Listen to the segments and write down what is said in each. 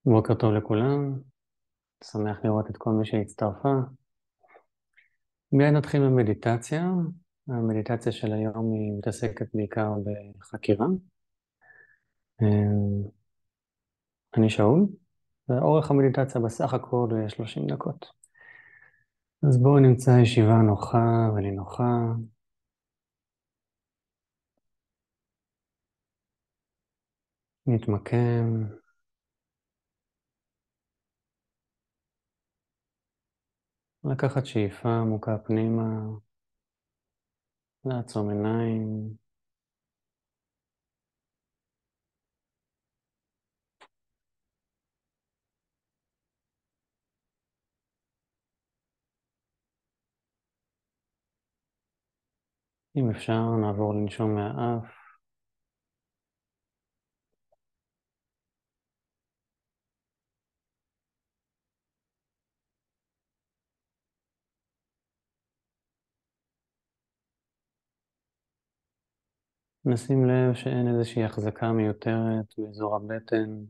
בוקר טוב לכולם, שמח לראות את כל מי שהצטרפה. מיד נתחיל במדיטציה. המדיטציה של היום היא מתעסקת בעיקר בחקירה. אה, אני שאול, ואורך המדיטציה בסך הכל 30 דקות. אז בואו נמצא ישיבה נוחה ונינוחה. נתמקם, לקחת שאיפה עמוקה פנימה, לעצום עיניים, אם אפשר נעבור לנשום מהאף. נשים לב שאין איזושהי החזקה מיותרת באזור הבטן.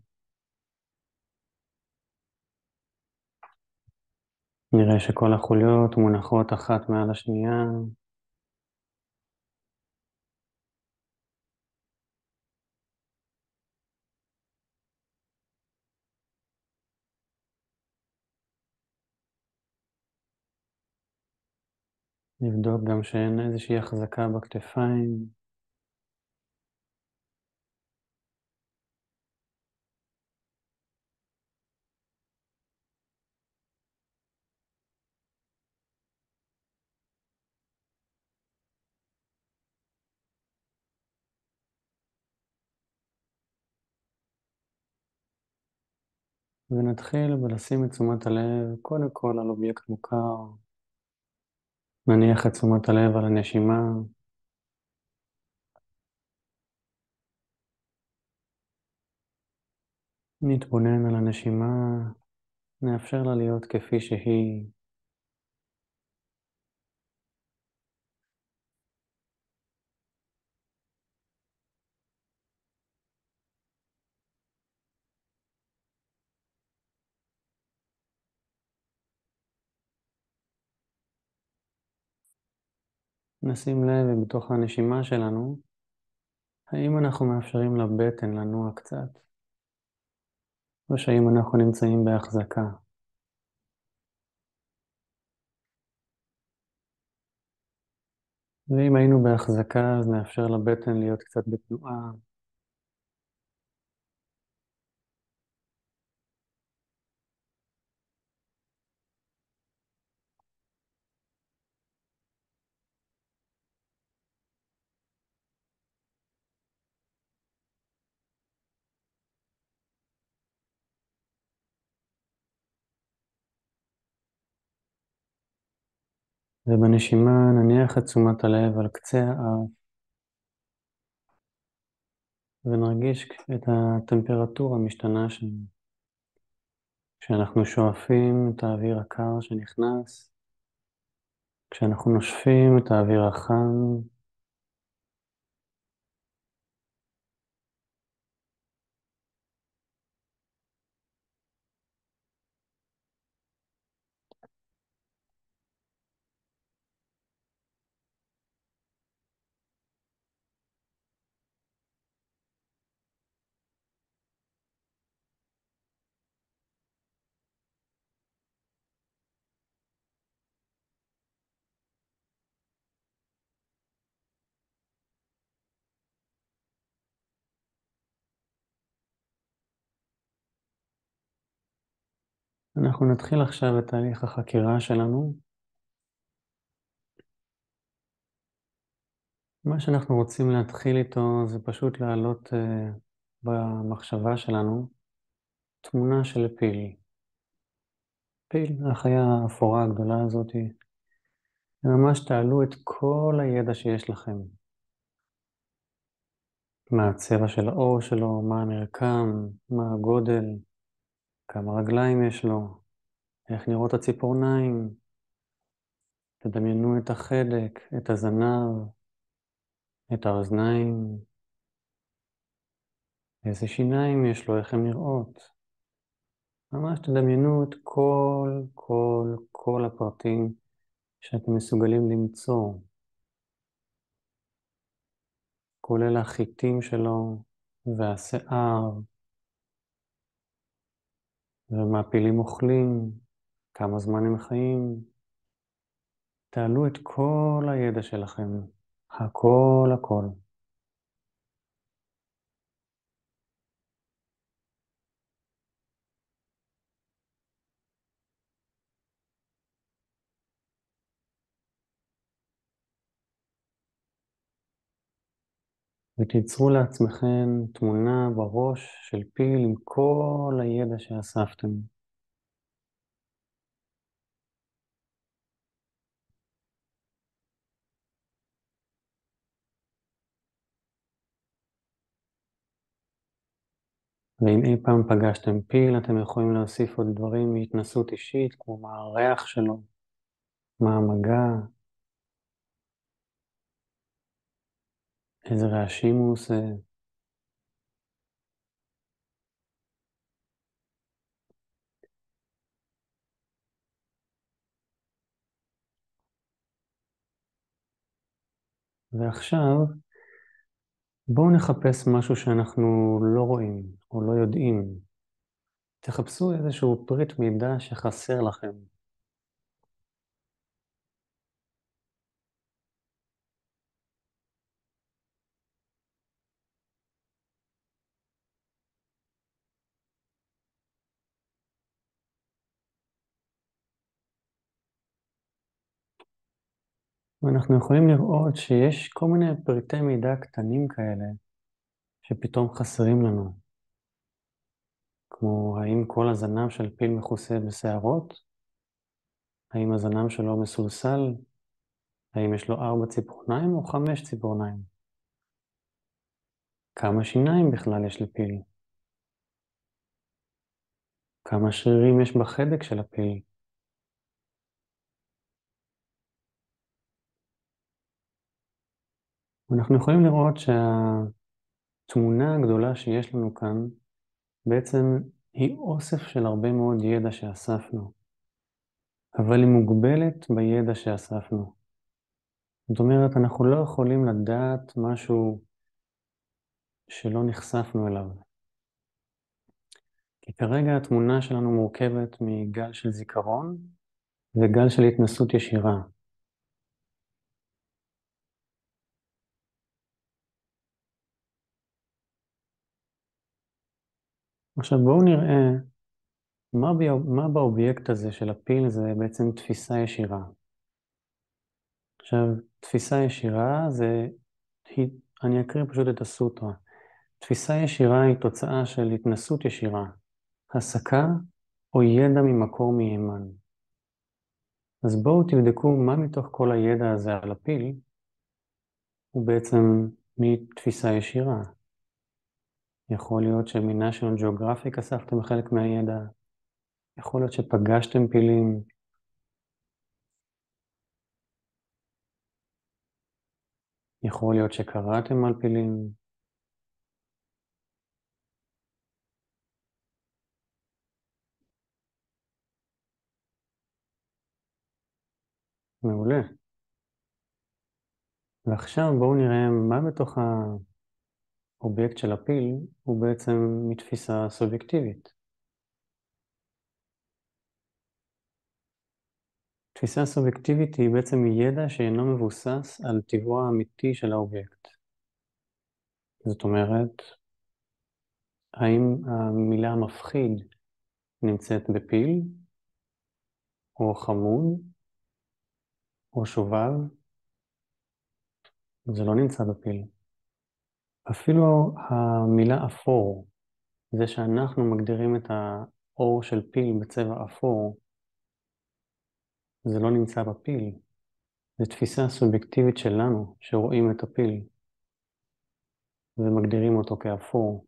נראה שכל החוליות מונחות אחת מעל השנייה. נבדוק גם שאין איזושהי החזקה בכתפיים. ונתחיל בלשים את תשומת הלב קודם כל על אובייקט מוכר. נניח את תשומת הלב על הנשימה. נתבונן על הנשימה, נאפשר לה להיות כפי שהיא. נשים לב בתוך הנשימה שלנו, האם אנחנו מאפשרים לבטן לנוע קצת, או שהאם אנחנו נמצאים בהחזקה. ואם היינו בהחזקה, אז נאפשר לבטן להיות קצת בתנועה. ובנשימה נניח את תשומת הלב על קצה האף, ונרגיש את הטמפרטורה המשתנה שם. כשאנחנו שואפים את האוויר הקר שנכנס, כשאנחנו נושפים את האוויר החם, אנחנו נתחיל עכשיו את תהליך החקירה שלנו. מה שאנחנו רוצים להתחיל איתו זה פשוט להעלות במחשבה שלנו תמונה של פיל. פיל, החיה האפורה הגדולה הזאת. ממש תעלו את כל הידע שיש לכם. מה הצבע של העור שלו, מה המרקם, מה הגודל, כמה רגליים יש לו, איך נראות הציפורניים. תדמיינו את החלק, את הזנב, את האוזניים, איזה שיניים יש לו, איך הן נראות. ממש תדמיינו את כל הפרטים שאתם מסוגלים למצוא, כולל החיטים שלו והשיער, ומה פילים אוכלים, כמה זמן הם חיים. תעלו את כל הידע שלכם, הכל. ותיצרו לעצמכם תמונה בראש של פיל עם כל הידע שאספתם. ואם אי פעם פגשתם פיל, אתם יכולים להוסיף עוד דברים מהתנסות אישית, כמו מה הריח שלו, מה המגע, איזה רעשים הוא עושה. ועכשיו, בואו נחפש משהו שאנחנו לא רואים או לא יודעים. תחפשו איזשהו פריט מידע שחסר לכם. ואנחנו יכולים לראות שיש כל מיני פריטי מידע קטנים כאלה שפתאום חסרים לנו. כמו האם כל הזנב של פיל מכוסה בשערות? האם הזנב שלו מסולסל? האם יש לו 4 ציפורניים או 5 ציפורניים? כמה שיניים בכלל יש לפיל? כמה שרירים יש בחדק של הפיל? אנחנו יכולים לראות שהתמונה הגדולה שיש לנו כאן בעצם היא אוסף של הרבה מאוד ידע שאספנו, אבל היא מוגבלת בידע שאספנו. זאת אומרת, אנחנו לא יכולים לדעת משהו שלא נחשפנו אליו. כי כרגע התמונה שלנו מורכבת מגל של זיכרון וגל של התנסות ישירה. עכשיו בואו נראה מה באובייקט הזה של הפיל זה בעצם תפיסה ישירה. עכשיו, תפיסה ישירה אני אקריא פשוט את הסוטרה. תפיסה ישירה היא תוצאה של התנסות ישירה, הסקה או ידע ממקור מהימן. אז בואו תבדקו מה מתוך כל הידע הזה על הפיל הוא בעצם מתפיסה ישירה. יכול להיות שמ-National Geographic אספתם חלק מהידע, יכול להיות שפגשתם פילים, יכול להיות שקראתם על פילים. מעולה. ועכשיו בואו נראה מה בתוך האובייקט של הפיל הוא בעצם מתפיסה סובייקטיבית. תפיסה סובייקטיבית היא בעצם ידע שאינו מבוסס על טבעו האמיתי של האובייקט. זאת אומרת, האם המילה מפחיד נמצאת בפיל, או חמוד, או שובב? זה לא נמצא בפיל. אפילו המילה אפור, זה שאנחנו מגדירים את האור של פיל בצבע אפור, זה לא נמצא בפיל. זו תפיסה סובייקטיבית שלנו, שרואים את הפיל ומגדירים אותו כאפור.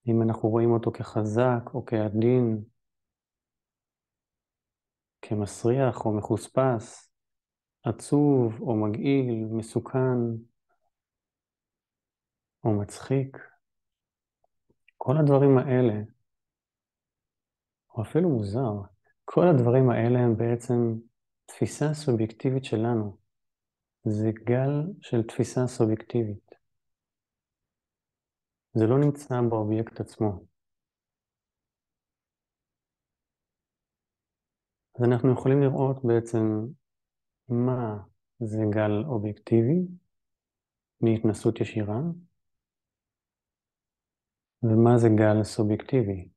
אם אנחנו רואים אותו כחזק או כעדין, כמסריח או מחוספס, עצוב או מגעיל, מסוכן או מצחיק, כל הדברים האלה או אפילו מוזר. כל הדברים האלה הם בעצם תפיסה סובייקטיבית שלנו. זה גל של תפיסה סובייקטיבית. זה לא נמצא באובייקט עצמו. אז אנחנו יכולים לראות בעצם מה זה גל אובייקטיבי מהתנסות ישירה, ומה זה גל סובייקטיבי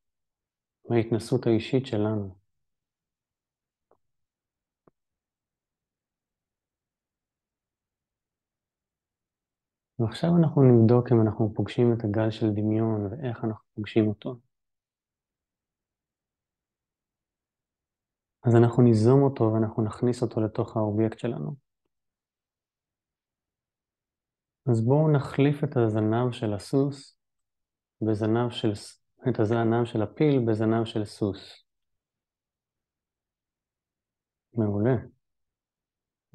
מההתנסות האישית שלנו. ועכשיו אנחנו נבדוק אם אנחנו פוגשים את הגל של דמיון ואיך אנחנו פוגשים אותו. אז אנחנו ניזום אותו ואנחנו נכניס אותו לתוך האובייקט שלנו. אז בואו נחליף את הזנב של הסוס את הזנב של הפיל בזנב של סוס. מעולה.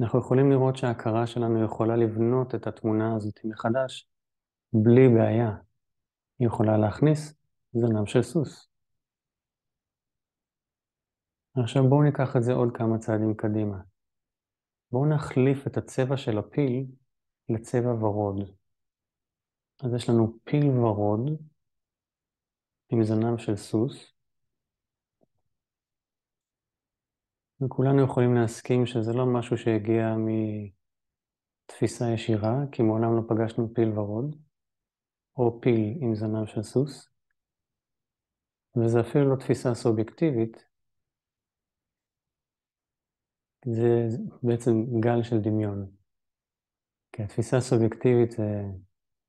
אנחנו יכולים לראות שההכרה שלנו יכולה לבנות את התמונה הזאת מחדש בלי בעיה. היא יכולה להכניס זנב של סוס. עכשיו בואו ניקח את זה עוד כמה צעדים קדימה. בואו נחליף את הצבע של הפיל לצבע ורוד. אז יש לנו פיל ורוד עם זנב של סוס, וכולנו יכולים להסכים שזה לא משהו שהגיע מתפיסה ישירה, כי מעולם לא פגשנו פיל ורוד, או פיל עם זנב של סוס, וזה אפילו לא תפיסה סובייקטיבית, זה בעצם גל של דמיון. כי התפיסה הסובייקטיבית זה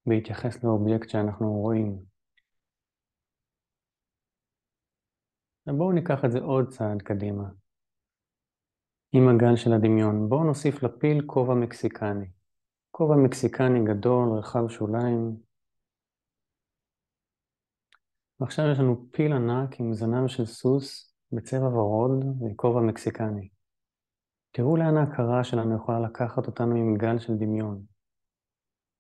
בהתייחס לאובייקט שאנחנו רואים. בואו ניקח את זה עוד צעד קדימה. עם הגל של הדמיון, בואו נוסיף לפיל כובע מקסיקני. כובע מקסיקני גדול, רחב שוליים. ועכשיו יש לנו פיל ענק עם זנב של סוס בצבע ורוד וכובע מקסיקני. תראו לאן ההכרה שלנו יכולה לקחת אותנו עם גל של דמיון.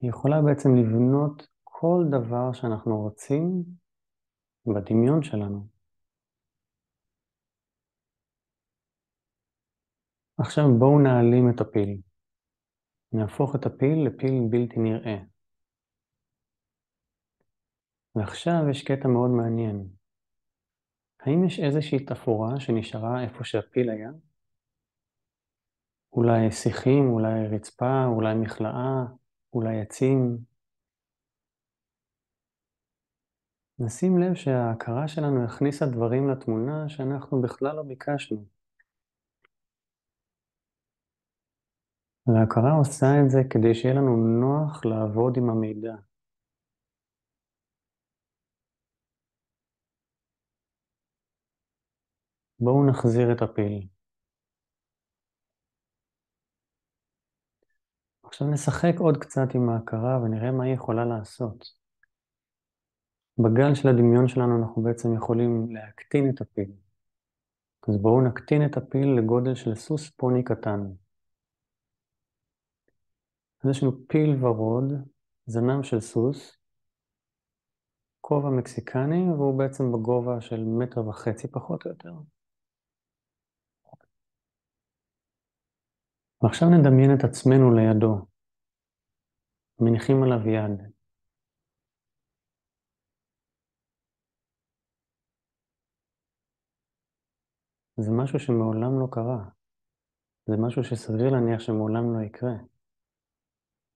היא יכולה בעצם לבנות כל דבר שאנחנו רוצים בדמיון שלנו. עכשיו בואו נעלים את הפיל. נהפוך את הפיל לפיל בלתי נראה. ועכשיו יש קטע מאוד מעניין. האם יש איזושהי תפאורה שנשארה איפה שהפיל היה? אולי שיחים, אולי רצפה, אולי מכלאה, אולי עצים. נשים לב שההכרה שלנו הכניסה דברים לתמונה שאנחנו בכלל לא ביקשנו. וההכרה עושה את זה כדי שיהיה לנו נוח לעבוד עם המידע. בואו נחזיר את הפיל. עכשיו נשחק עוד קצת עם ההכרה ונראה מה היא יכולה לעשות. בגל של הדמיון שלנו אנחנו בעצם יכולים להקטין את הפיל. אז בואו נקטין את הפיל לגודל של סוס פוני קטן. אז יש לנו פיל ורוד, זנב של סוס, כובע מקסיקני, והוא בעצם בגובה של 1.5 מטר פחות או יותר. ועכשיו נדמיין את עצמנו לידו. מניחים עליו יד. זה משהו שמעולם לא קרה. זה משהו שסביר להניח שמעולם לא יקרה.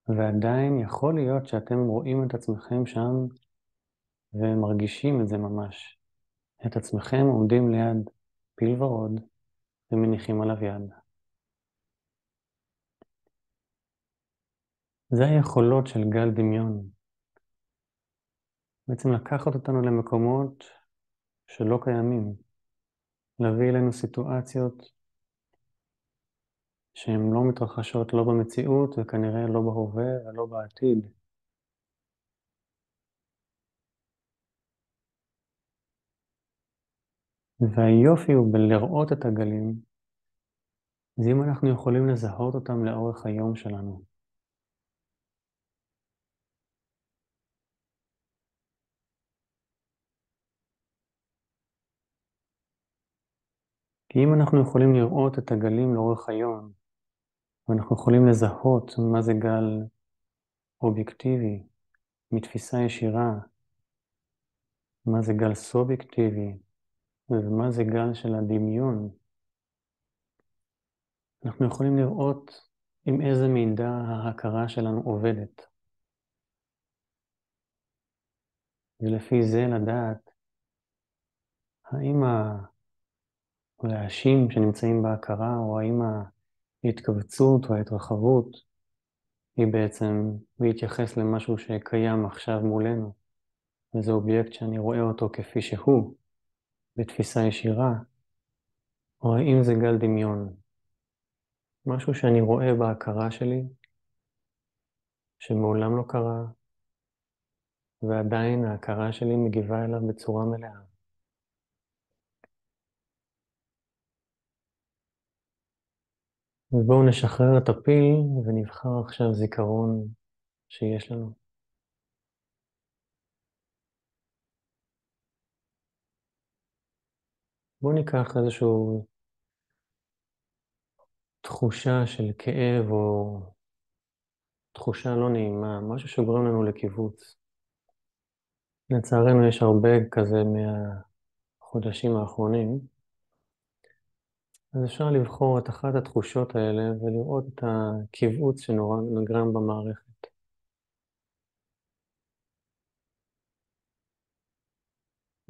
ועדיין יכול להיות שאתם רואים את עצמכם שם ומרגישים את זה ממש. את עצמכם עומדים ליד פיל ורוד ומניחים עליו יד. זה היכולות של גל דמיון. בעצם לקחת אותנו למקומות שלא קיימים. להביא אלינו סיטואציות שהן לא מתרחשות לא במציאות וכנראה לא בהווה ולא בעתיד. והיופי הוא בלראות את הגלים, זה אם אנחנו יכולים לזהות אותם לאורך היום שלנו. כי אם אנחנו יכולים לראות את הגלים לאורך היום, ואנחנו יכולים לזהות מה זה גל אובייקטיבי, מתפיסה ישירה, מה זה גל סובייקטיבי, ומה זה גל של הדמיון, אנחנו יכולים לראות עם איזה מידע ההכרה שלנו עובדת. ולפי זה לדעת האם הרעשים שנמצאים בהכרה, או האם ההתכווצות או ההתרחבות היא בעצם להתייחס למשהו שקיים עכשיו מולנו, וזה אובייקט שאני רואה אותו כפי שהוא, בתפיסה ישירה, או האם זה גל דמיון, משהו שאני רואה בהכרה שלי, שמעולם לא קרה, ועדיין ההכרה שלי מגיבה אליו בצורה מלאה. אז בואו נשחרר את הפיל ונבחר עכשיו זיכרון שיש לנו. בואו ניקח איזושהי תחושה של כאב או תחושה לא נעימה, משהו שגורם לנו לקיבוץ. לצערנו יש הרבה כזה מהחודשים האחרונים, אז אפשר לבחור את אחת התחושות האלה ולראות את הקיבוץ שנגרם במערכת.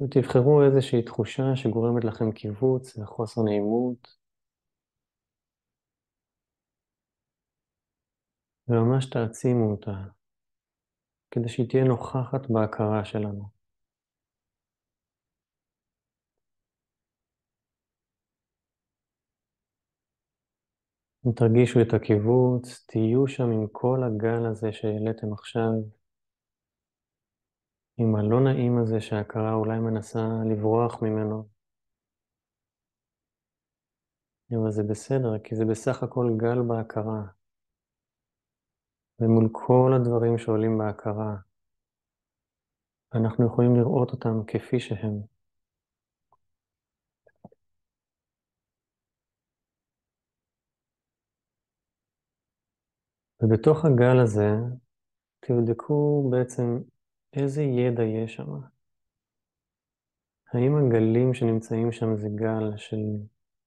ותבחרו איזושהי תחושה שגורמת לכם קיבוץ וחוסר נעימות, וממש תעצימו אותה, כדי שהיא תהיה נוכחת בהכרה שלנו. תרגישו את הקיבוץ, תהיו שם עם כל הגל הזה שהעליתם עכשיו, עם הלא נעים הזה שההכרה אולי מנסה לברוח ממנו. אבל זה בסדר, כי זה בסך הכל גל בהכרה. ומול כל הדברים שעולים בהכרה, אנחנו יכולים לראות אותם כפי שהם. ובתוך הגל הזה, תבדקו בעצם איזה ידע יש שם. האם הגלים שנמצאים שם זה גל של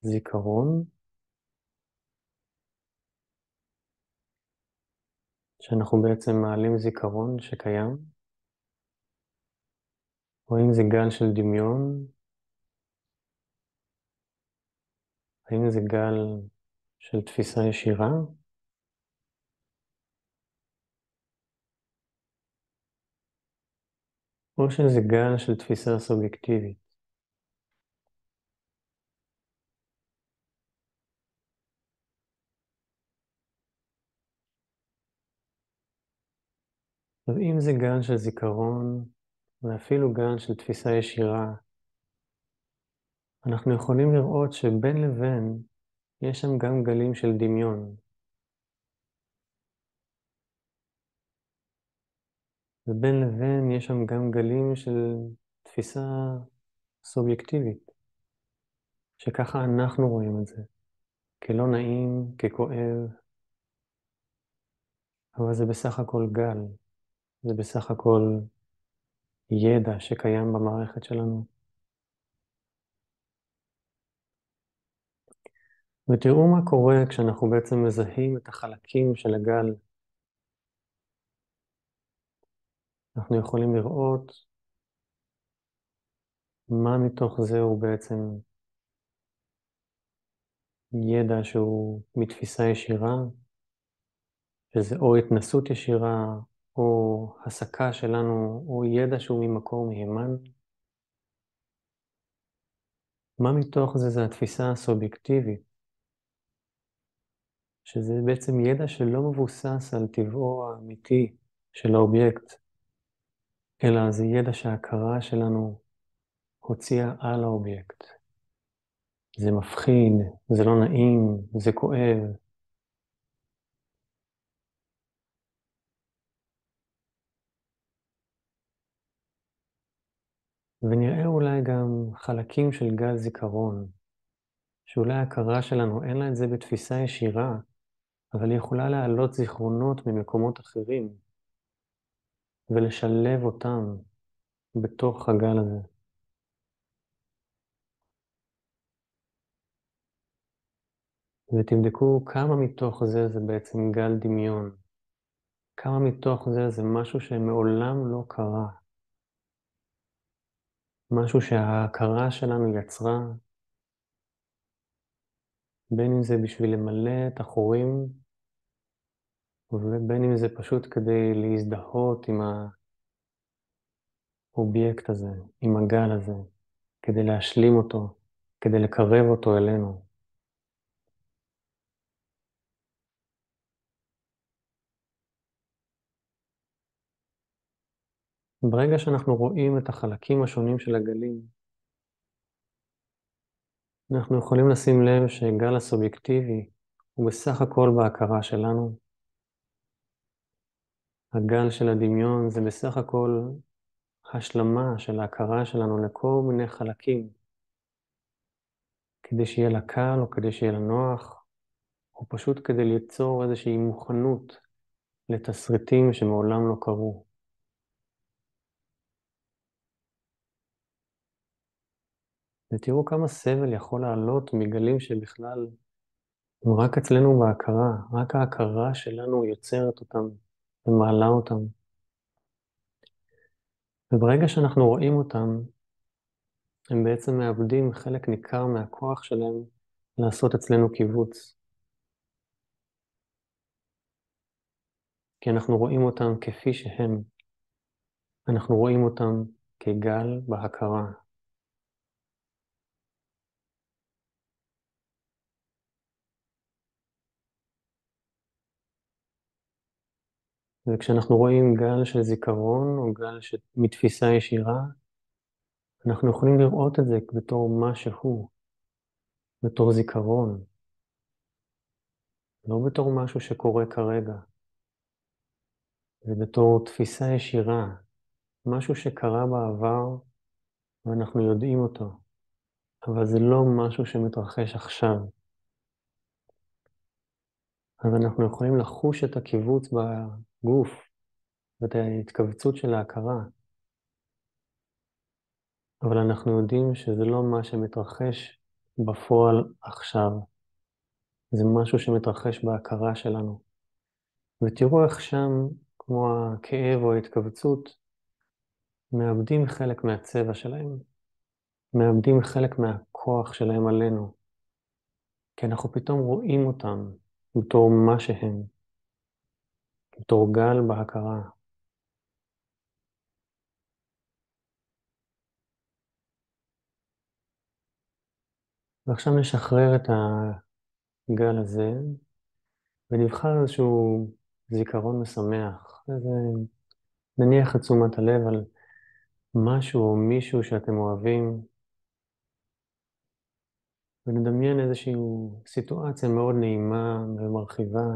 זיכרון, שאנחנו בעצם מעלים זיכרון שקיים, או האם זה גל של דמיון, האם זה גל של תפיסה ישירה, או שזה גל של תפיסה סובייקטיבית. אז אם זה גל של זיכרון, ואפילו גל של תפיסה ישירה, אנחנו יכולים לראות שבין לבין יש שם גם גלים של דמיון. ובין לבין יש שם גם גלים של תפיסה סובייקטיבית, שככה אנחנו רואים את זה, כלא נעים, ככואב, אבל זה בסך הכל גל, זה בסך הכל ידע שקיים במערכת שלנו. ותראו מה קורה כשאנחנו בעצם מזהים את החלקים של הגל. אנחנו יכולים לראות מה מתוך זה הוא בעצם ידע שהוא מתפיסה ישירה, שזה או התנסות ישירה, או הסקה שלנו, או ידע שהוא ממקור מהימן. מה מתוך זה התפיסה הסובייקטיבית, שזה בעצם ידע שלא מבוסס על טבעו האמיתי של האובייקט, אלא זה ידע שההכרה שלנו הוציאה על האובייקט. זה מפחיד, זה לא נעים, זה כואב. ונראה אולי גם חלקים של גל זיכרון, שאולי ההכרה שלנו אין לה את זה בתפיסה ישירה, אבל היא יכולה להעלות זיכרונות ממקומות אחרים ולשלב אותם בתוך הגל הזה. ותבדקו כמה מתוך זה בעצם גל דמיון. כמה מתוך זה משהו שמעולם לא קרה. משהו שההכרה שלנו יצרה, בין אם זה בשביל למלא את החורים, ובין אם זה פשוט כדי להזדהות עם האובייקט הזה, עם הגל הזה, כדי להשלים אותו, כדי לקרב אותו אלינו. ברגע שאנחנו רואים את החלקים השונים של הגלים, אנחנו יכולים לשים לב שגל הסובייקטיבי הוא בסך הכל בהכרה שלנו. הגל של הדמיון זה בסך הכל השלמה של ההכרה שלנו לכל מיני חלקים, כדי שיהיה לה קל או כדי שיהיה לה נוח, או פשוט כדי ליצור איזושהי מוכנות לתסריטים שמעולם לא קרו. ותראו כמה סבל יכול לעלות מגלים שבכלל הם רק אצלנו בהכרה, רק ההכרה שלנו יוצרת אותם ומעלה אותם. וברגע שאנחנו רואים אותם, הם בעצם מאבדים חלק ניכר מהכוח שלהם לעשות אצלנו קיבוץ. כי אנחנו רואים אותם כפי שהם. אנחנו רואים אותם כגל בהכרה. וכשאנחנו רואים גל של זיכרון או גל מתפיסה ישירה, אנחנו יכולים לראות את זה בתור מה שהוא, בתור זיכרון, לא בתור משהו שקורה כרגע. זה בתור תפיסה ישירה, משהו שקרה בעבר ואנחנו יודעים אותו, אבל זה לא משהו שמתרחש עכשיו. אז אנחנו יכולים לחוש את הקיבוץ בגוף ואת ההתכווצות של ההכרה, אבל אנחנו יודעים שזה לא מה שמתרחש בפועל עכשיו. זה משהו שמתרחש בהכרה שלנו. ותראו איך שם, כמו הכאב או ההתכווצות, מאבדים חלק מהצבע שלהם, מאבדים חלק מהכוח שלהם עלינו, כי אנחנו פתאום רואים אותם בתור מה שהם, בתור גל בהכרה. ועכשיו נשחרר את הגל הזה, ונבחר איזשהו זיכרון משמח, נניח את תשומת הלב על משהו או מישהו שאתם אוהבים, ונדמיין איזושהי סיטואציה מאוד נעימה ומרחיבה,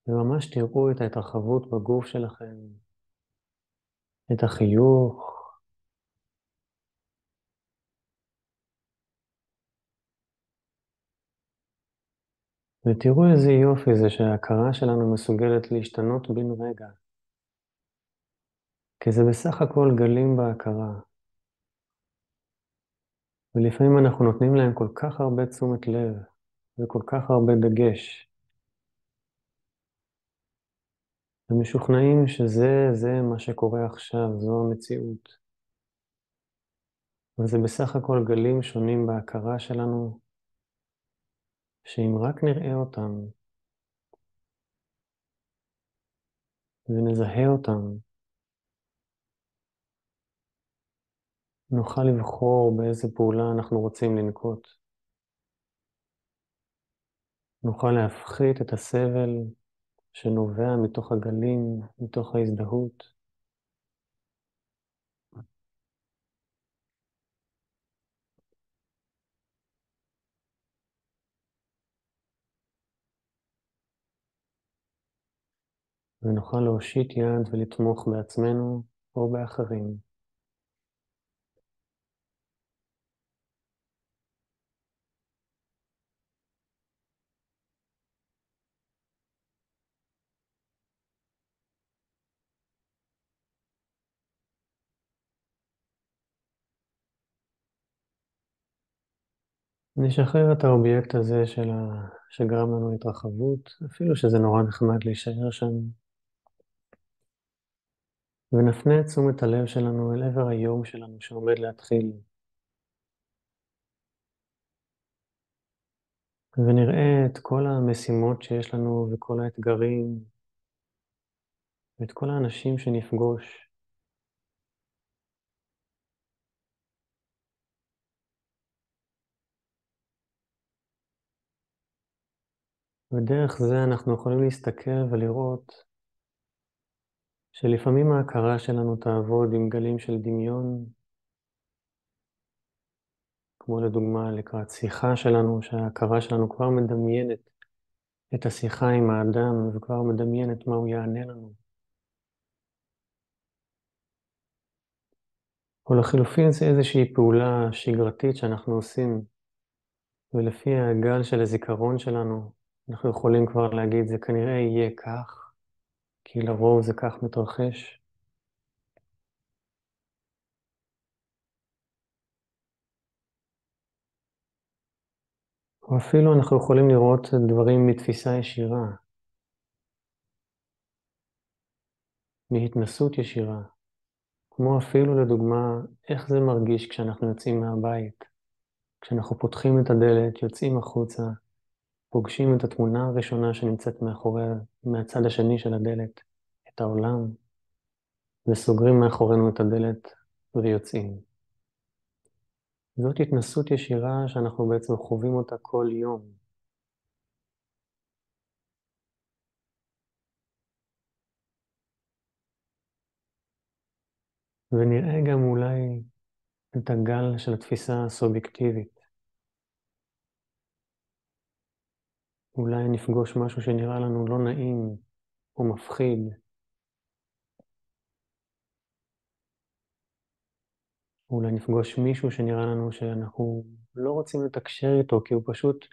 וממש תראו את ההתרחבות בגוף שלכם, את החיוך, ותראו איזה יופי זה שההכרה שלנו מסוגלת להשתנות בן רגע, כי זה בסך הכל גלים בהכרה, ולפעמים אנחנו נותנים להם כל כך הרבה תשומת לב, וכל כך הרבה דגש, ומשוכנעים שזה מה שקורה עכשיו, זו המציאות. וזה בסך הכל גלים שונים בהכרה שלנו, שאם רק נראה אותם ונזהה אותם, נוכל לבחור באיזה פעולה אנחנו רוצים לנקוט. נוכל להפחית את הסבל שנובע מתוך הגלים, מתוך ההזדהות. ונוכל להושיט יד ולתמוך בעצמנו או באחרים. נשחרר את האובייקט הזה שגרם לנו התרחבות, אפילו שזה נורא נחמד להישאר שם, ונפנה את תשומת הלב שלנו אל עבר היום שלנו שעומד להתחיל, ונראה את כל המשימות שיש לנו וכל האתגרים, ואת כל האנשים שנפגוש. ודרך זה אנחנו יכולים להסתכל ולראות שלפעמים ההכרה שלנו תעבוד עם גלים של דמיון, כמו לדוגמה לקראת שיחה שלנו, שההכרה שלנו כבר מדמיינת את השיחה עם האדם וכבר מדמיינת מה הוא יענה לנו. או לחילופין זה איזושהי פעולה שגרתית שאנחנו עושים, ולפי הגל של הזיכרון שלנו, אנחנו יכולים כבר להגיד זה כנראה יהיה כך, כי לרוב זה כך מתרחש. או אפילו אנחנו יכולים לראות דברים מתפיסה ישירה, מהתנסות ישירה, כמו אפילו לדוגמה איך זה מרגיש כשאנחנו יוצאים מהבית, כשאנחנו פותחים את הדלת, יוצאים החוצה, פוגשים את התמונה הראשונה שנמצאת מהצד השני של הדלת, את העולם, וסוגרים מאחורינו את הדלת ויוצאים. זאת התנסות ישירה שאנחנו בעצם חווים אותה כל יום. ונראה גם אולי את הגל של התפיסה הסובייקטיבית. אולי נפגוש משהו שנראה לנו לא נעים או מפחיד. אולי נפגוש מישהו שנראה לנו שאנחנו לא רוצים לתקשר איתו, כי הוא פשוט,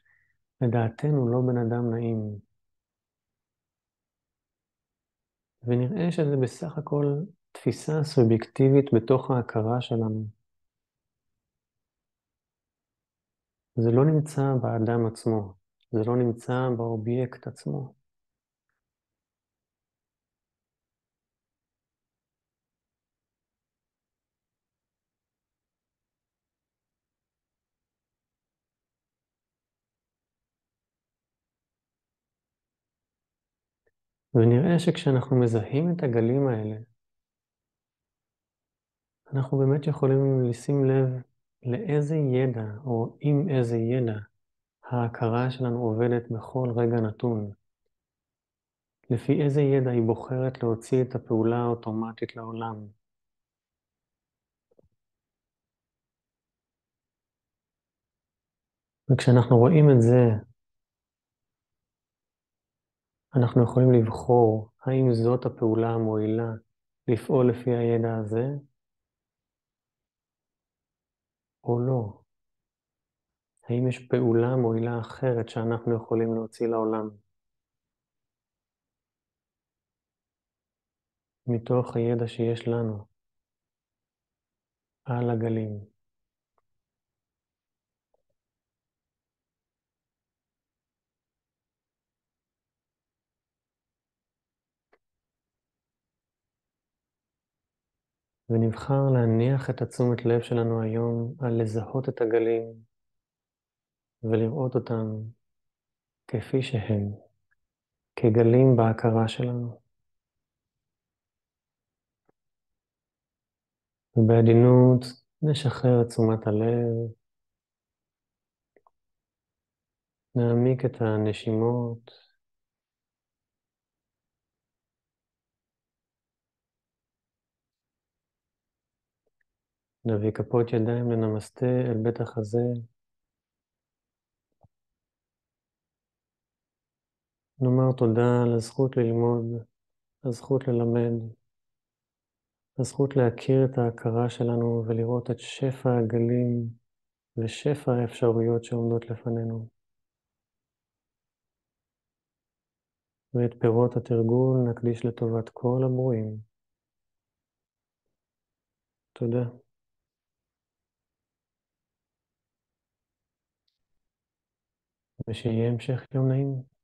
לדעתנו, לא בן אדם נעים. ונראה שזה בסך הכל תפיסה סובייקטיבית בתוך ההכרה שלנו. זה לא נמצא באדם עצמו, זה לא נמצא באובייקט עצמו. ונראה שכשאנחנו מזהים את הגלים האלה, אנחנו באמת יכולים לשים לב לאיזה ידע או עם איזה ידע ההכרה שלנו עובדת בכל רגע נתון. לפי איזה ידע היא בוחרת להוציא את הפעולה האוטומטית לעולם. וכשאנחנו רואים את זה, אנחנו יכולים לבחור האם זאת הפעולה המועילה לפעול לפי הידע הזה או לא. האם יש פעולה מועילה אחרת שאנחנו יכולים להוציא לעולם מתוך הידע שיש לנו על הגלים. ונבחר להניח את התשומת לב שלנו היום על לזהות את הגלים ולראות אותם כפי שהם, כגלים בהכרה שלנו. ובעדינות נשחרר את תשומת הלב, נעמיק את הנשימות, נביא כפות ידיים לנמסטה אל בית החזה, נאמר תודה על הזכות ללמוד, הזכות ללמד, הזכות להכיר את ההכרה שלנו ולראות את שפע הגלים ושפע האפשרויות שעומדות לפנינו. ואת פירות התרגול נקדיש לטובת כל הברואים. תודה. ושיהיה המשך יום נעים.